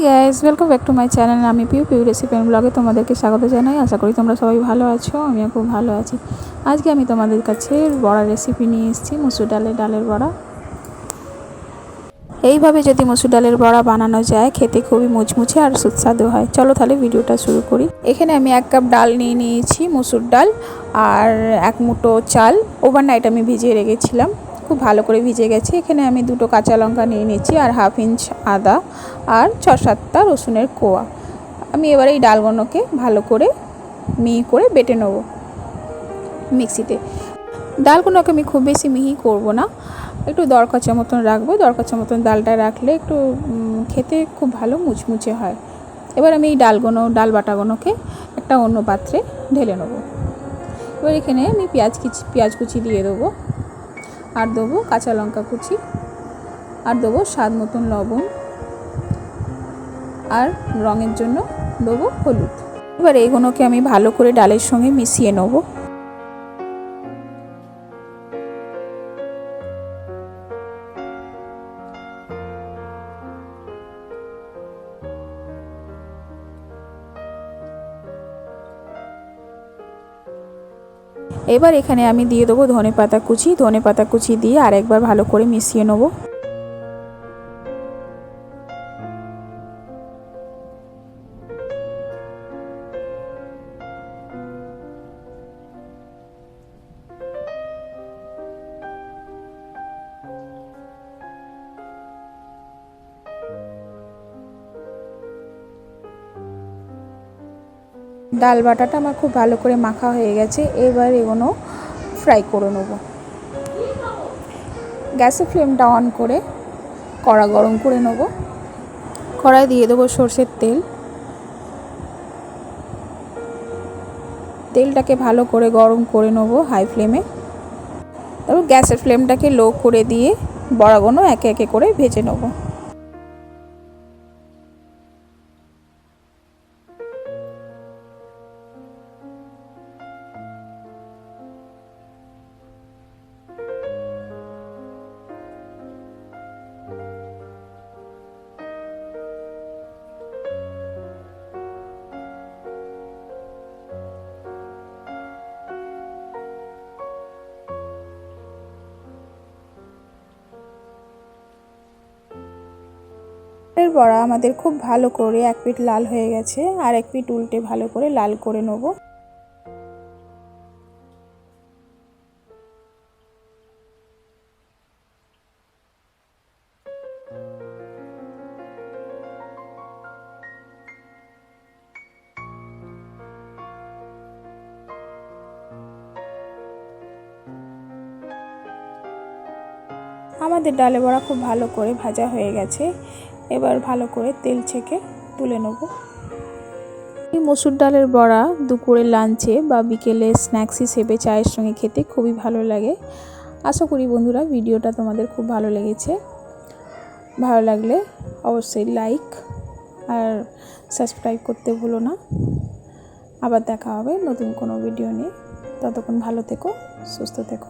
Guys, welcome back to my channel. আমি Piu Piu recipe and ব্লগে তোমাদেরকে স্বাগত জানাই। আশা করি তোমরা সবাই ভালো আছো, আমিও খুব ভালো আছি। আজকে আমি তোমাদের কাছে বড়া রেসিপি নিয়ে এসেছি, মসুর ডালের বড়া। এইভাবে যদি মসুর ডালের বড়া বানানো যায়, খেতে খুবই মুচমুচে আর সুস্বাদু হয়। চলো তাহলে ভিডিওটা শুরু করি। এখানে আমি 1 কাপ ডাল নিয়েছি, মসুর ডাল, আর 1 মুঠো চাল ওভারনাইট আমি ভিজিয়ে রেখেছিলাম, খুব ভালো করে ভিজে গেছে। এখানে আমি 2টো কাঁচা লঙ্কা নিয়ে নিয়েছি, আর 1/2 ইঞ্চ আদা, আর 6-7টা রসুনের কোয়া। আমি এবার এই ডালগুলোকে ভালো করে মিহি করে বেটে নেব মিক্সিতে। ডালগুলোকে আমি খুব বেশি মিহি করব না, একটু দরকাচা মতন রাখবো। দরকাচা মতন ডালটা রাখলে একটু খেতে খুব ভালো মুচমুচে হয়। এবার আমি এই ডাল বাটাগুলোকে একটা অন্য পাত্রে ঢেলে নেব। এবার এখানে আমি পেঁয়াজ কুচি দিয়ে দেবো, আর দেবো কাঁচা লঙ্কা কুচি, আর দেবো স্বাদ মতন লবণ, আর রঙের জন্য দেবো হলুদ। এবার এইগুলোকে আমি ভালো করে ডালের সঙ্গে মিশিয়ে নেব। এবার এখানে আমি দিয়ে দেবো ধনেপাতা কুচি দিয়ে আরেকবার ভালো করে মিশিয়ে নেব। ডাল বাটাটা আমার খুব ভালো করে মাখা হয়ে গেছে। এবার এগুলো ফ্রাই করে নেব। গ্যাসের ফ্লেমটা অন করে কড়া গরম করে নেব। কড়াই দিয়ে দেবো সরষের তেল। তেলটাকে ভালো করে গরম করে নেব হাই ফ্লেমে। তারপর গ্যাসের ফ্লেমটাকে লো করে দিয়ে বড়াগুলো একে একে করে ভেজে নেব। বড়া আমাদের খুব ভালো করে এক পিঠ লাল হয়ে গেছে, আর এক পিঠ উল্টে ভালো করে লাল করে নেব। আমাদের ডালে বড়া খুব ভালো করে ভাজা হয়ে গেছে। এবার ভালো করে তেল ছেঁকে তুলে নেব। এই মসুর ডালের বড়া দুপুরে লাঞ্চে বা বিকেলে স্ন্যাক্স হিসেবে চায়ের সঙ্গে খেতে খুবই ভালো লাগে। আশা করি বন্ধুরা ভিডিওটা তোমাদের খুব ভালো লেগেছে। ভালো লাগলে অবশ্যই লাইক আর সাবস্ক্রাইব করতে ভুলো না। আবার দেখা হবে নতুন কোনো ভিডিও নিয়ে। ততক্ষণ ভালো থেকো, সুস্থ থেকো।